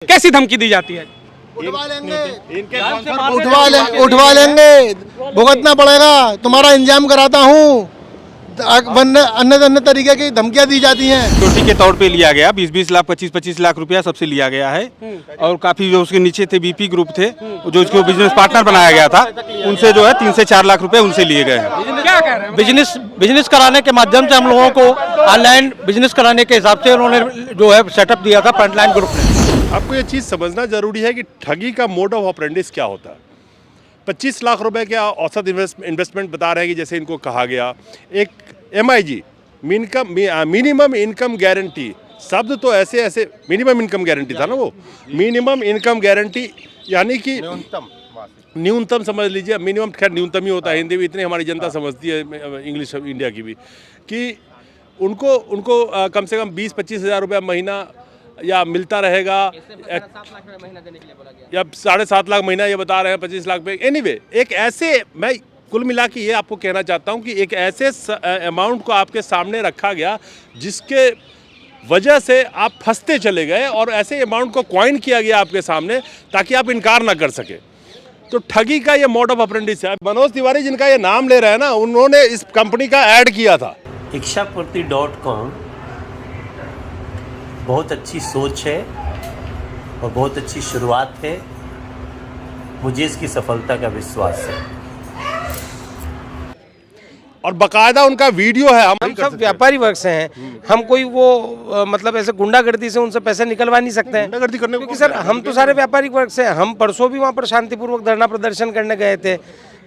कैसी धमकी दी जाती है? उठवा लेंगे, भुगतना पड़ेगा, तुम्हारा इंतजाम कराता हूँ। अन्य तरीके की धमकियां दी जाती हैं। सिक्योरिटी के तौर पे लिया गया 20-20 लाख 25-25 लाख रुपया सबसे लिया गया है। और काफी जो उसके नीचे थे बीपी ग्रुप थे जो इसको बिजनेस पार्टनर बनाया गया था, उनसे जो है 3 से 4 लाख रुपए उनसे लिए गए हैं। क्या कह रहे हैं? बिजनेस कराने के माध्यम से हम लोगों को ऑनलाइन बिजनेस कराने के हिसाब से उन्होंने जो है सेटअप दिया था फ्रंटलाइन ग्रुप ने। आपको ये चीज़ समझना जरूरी है कि ठगी का मोड ऑफ ऑपरेंडिस क्या होता है। 25 लाख रुपए के औसत इन्वेस्टमेंट बता रहे हैं कि जैसे इनको कहा गया एक MIG मिनिमम इनकम गारंटी शब्द तो ऐसे मिनिमम इनकम गारंटी था ना, वो मिनिमम इनकम गारंटी यानी कि न्यूनतम समझ लीजिए, मिनिमम खैर न्यूनतम ही होता है हिंदी में, इतनी हमारी जनता समझती है इंग्लिश इंडिया की भी, कि उनको कम से कम 20-25 हज़ार रुपया महीना या मिलता रहेगा, या 7.5 लाख महीना ये बता रहे हैं 25 लाख पे। एनीवे एक ऐसे, मैं कुल मिला के ये आपको कहना चाहता हूँ कि एक ऐसे अमाउंट को आपके सामने रखा गया जिसके वजह से आप फंसते चले गए, और ऐसे अमाउंट को क्वाइन किया गया आपके सामने ताकि आप इनकार ना कर सके। तो ठगी का ये मोड ऑफ ऑपरेंडिस है। मनोज तिवारी जिनका ये नाम ले रहे हैं ना, उन्होंने इस कंपनी का ऐड किया था। इच्छापूर्ति.com बहुत अच्छी सोच है और बहुत अच्छी शुरुआत है। मुझे इसकी सफलता का विश्वास है और बकायदा उनका वीडियो है। हम सब व्यापारी वर्ग से हैं, हम कोई वो मतलब ऐसे गुंडागर्दी से उनसे पैसे निकलवा नहीं सकते हैं। गुंडागर्दी करने क्योंकि सर हम तो सारे व्यापारी वर्ग से हैं। हम परसों भी वहाँ पर शांतिपूर्वक धरना प्रदर्शन करने गए थे,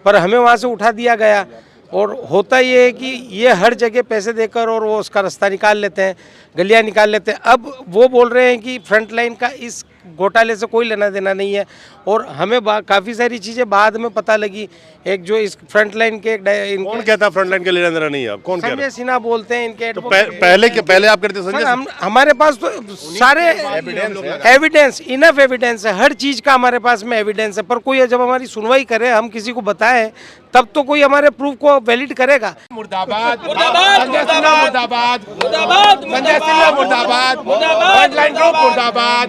पर हमें वहाँ से उठा दिया गया। और होता ये है कि ये हर जगह पैसे देकर और वो उसका रास्ता निकाल लेते हैं, गलियाँ निकाल लेते हैं। अब वो बोल रहे हैं कि फ्रंट लाइन का इस घोटाले से कोई लेना देना नहीं है। और हमें काफ़ी सारी चीज़ें बाद में पता लगी। एक जो इस फ्रंट लाइन के कौन कहता है फ्रंट लाइन का लेना देना नहीं है? आप कौन कह रहे हैं? संजय सिन्हा बोलते हैं इनके। तो पहले आप करते संजय? हमारे पास तो सारे एविडेंस इनफ एविडेंस है, हर चीज़ का हमारे पास में एविडेंस है। पर कोई जब हमारी सुनवाई करे, हम किसी को बताएं, तब तो कोई हमारे प्रूफ को वैलिड करेगा। मुर्दाबाद, संजय सिन्हा मुर्दाबाद, संजय सिन्हा मुर्दाबाद, फ्रंटलाइन ग्रुप मुर्दाबाद।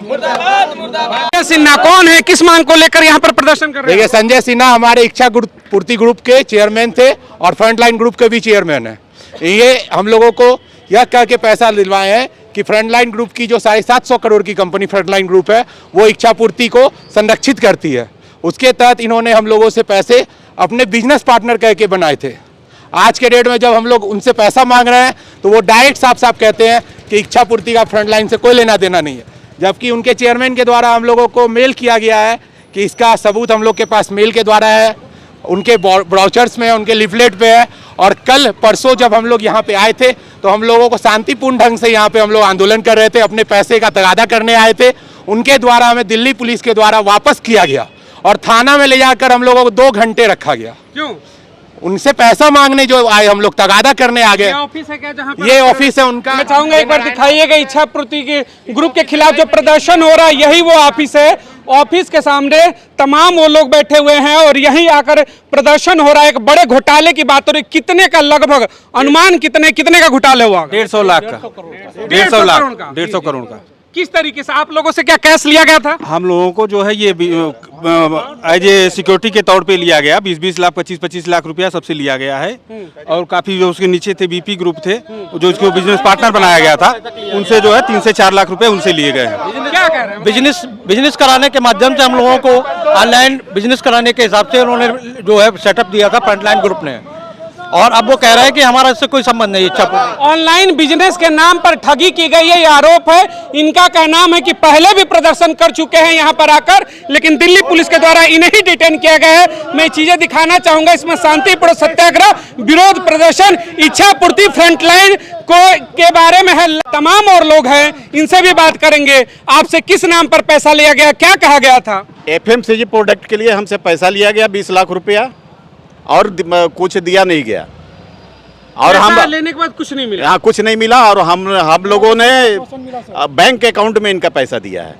संजय सिन्हा कौन है, किस मांग को लेकर यहाँ पर प्रदर्शन कर रहे हैं? देखिए, संजय सिन्हा हमारे इच्छा पूर्ति ग्रुप के चेयरमैन थे और फ्रंटलाइन ग्रुप के भी चेयरमैन है। ये हम लोगों को यह कह के पैसा दिलवाए हैं कि फ्रंटलाइन ग्रुप की जो 750 करोड़ की कंपनी फ्रंटलाइन ग्रुप है, वो इच्छा पूर्ति को संरक्षित करती है। उसके तहत इन्होंने हम लोगों से पैसे अपने बिजनेस पार्टनर कह के बनाए थे। आज के डेट में जब हम लोग उनसे पैसा मांग रहे हैं तो वो डायरेक्ट साफ साफ कहते हैं कि इच्छा पूर्ति का फ्रंटलाइन से कोई लेना देना नहीं है। जबकि उनके चेयरमैन के द्वारा हम लोगों को मेल किया गया है कि इसका सबूत हम लोग के पास मेल के द्वारा है, उनके ब्राउचर्स में, उनके लिफलेट पे है। और कल परसों जब हम लोग यहाँ पे आए थे तो हम लोगों को शांतिपूर्ण ढंग से यहाँ पे हम लोग आंदोलन कर रहे थे, अपने पैसे का तगादा करने आए थे। उनके द्वारा हमें दिल्ली पुलिस के द्वारा वापस किया गया और थाना में ले जाकर हम लोगों को 2 घंटे रखा गया। क्यों? उनसे पैसा मांगने जो आए, हम लोग तगादा करने आ गए। ये ऑफिस है क्या जहाँ पर? ये ऑफिस है उनका। मैं चाहूंगा एक बार दिखाइएगा इच्छा पूर्ति के ग्रुप के खिलाफ जो प्रदर्शन हो रहा है, यही वो ऑफिस है। ऑफिस के सामने तमाम वो लोग बैठे हुए हैं और यहीं आकर प्रदर्शन हो रहा है। एक बड़े घोटाले की बात हो रही है। कितने का लगभग अनुमान कितने का घोटाला हुआ? 150 लाख का, 150 लाख, 150 करोड़ का। किस तरीके से आप लोगों से क्या कैश लिया गया था? हम लोगों को जो है ये एज ए सिक्योरिटी के तौर पे लिया गया 20-20 लाख 25-25 लाख रुपया सबसे लिया गया है। और काफी जो उसके नीचे थे बीपी ग्रुप थे जो इसको बिजनेस पार्टनर बनाया गया था, उनसे जो है 3 से 4 लाख रुपए उनसे लिए गए हैं। क्या कह रहे हैं? बिजनेस कराने के माध्यम से हम लोगों को ऑनलाइन बिजनेस कराने के हिसाब से उन्होंने जो है सेटअप दिया था फ्रंटलाइन ग्रुप ने। और अब वो कह रहे हैं कि हमारा इससे कोई संबंध नहीं। इच्छा ऑनलाइन बिजनेस के नाम पर ठगी की गई है, ये आरोप है। इनका कहना है कि पहले भी प्रदर्शन कर चुके हैं यहाँ पर आकर, लेकिन दिल्ली पुलिस के द्वारा इन्हें ही डिटेन किया गया है। मैं चीजें दिखाना चाहूंगा। इसमें शांतिपूर्ण सत्याग्रह, विरोध प्रदर्शन, इच्छा पूर्ति फ्रंटलाइन को के बारे में है। तमाम और लोग हैं, इनसे भी बात करेंगे। आपसे किस नाम पर पैसा लिया गया, क्या कहा गया था? FMCG प्रोडक्ट के लिए हमसे पैसा लिया गया 20 लाख रुपया और कुछ दिया नहीं गया। और हम लेने के बाद कुछ नहीं मिला? हाँ, कुछ नहीं मिला। और हम लोगों ने बैंक अकाउंट में इनका पैसा दिया है,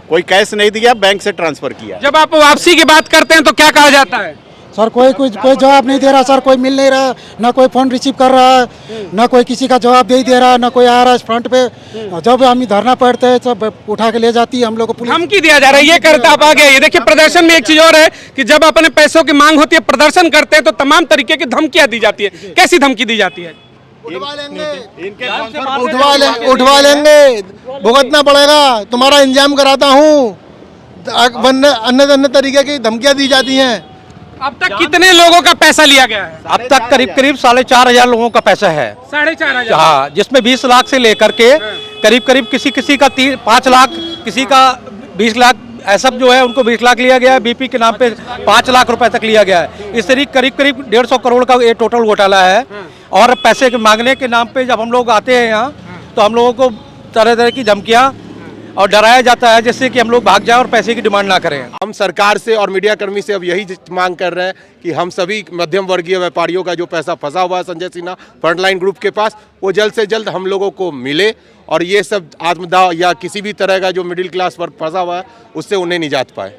कोई कैश नहीं दिया, बैंक से ट्रांसफर किया। जब आप वापसी की बात करते हैं तो क्या कहा जाता है? सर कोई जवाब नहीं दे रहा सर, कोई मिल नहीं रहा, ना कोई फोन रिसीव कर रहा है, ना कोई किसी का जवाब नहीं दे रहा, ना कोई आ रहा है फ्रंट पे। जब हम धरना पड़ते हैं सब उठा के ले जाती है हम लोग को पुलिस। धमकी दिया जा रहा है, ये करता आप आ गया। ये देखिए प्रदर्शन में एक चीज और है कि जब अपने पैसों की मांग होती है, प्रदर्शन करते हैं तो तमाम तरीके की धमकियां दी जाती है। कैसी धमकी दी जाती है? उठवा लेंगे, भुगतना पड़ेगा, तुम्हारा इंतजाम कराता हूँ, अन्य तरीके की धमकियां दी जाती हैं। अब तक कितने लोगों का पैसा लिया गया है? अब तक करीब 4,500 लोगों का पैसा है। 4,500? हाँ, जिसमें 20 लाख से लेकर के करीब किसी का 5 लाख, किसी का 20 लाख, ऐसा जो है उनको 20 लाख लिया गया है। बीपी के नाम पे 5 लाख रुपए तक लिया गया है। इस तरीके करीब 150 करोड़ का ये टोटल घोटाला है। और पैसे के मांगने के नाम पे जब हम लोग आते हैं यहाँ, तो हम लोगों को तरह तरह की धमकियाँ और डराया जाता है, जिससे कि हम लोग भाग जाए और पैसे की डिमांड ना करें। हम सरकार से और मीडिया कर्मी से अब यही मांग कर रहे हैं कि हम सभी मध्यम वर्गीय व्यापारियों का जो पैसा फंसा हुआ है संजय सिन्हा फ्रंटलाइन ग्रुप के पास, वो जल्द से जल्द हम लोगों को मिले और ये सब आत्मदाह या किसी भी तरह का जो मिडिल क्लास वर्ग फंसा हुआ है उससे उन्हें निजात पाए।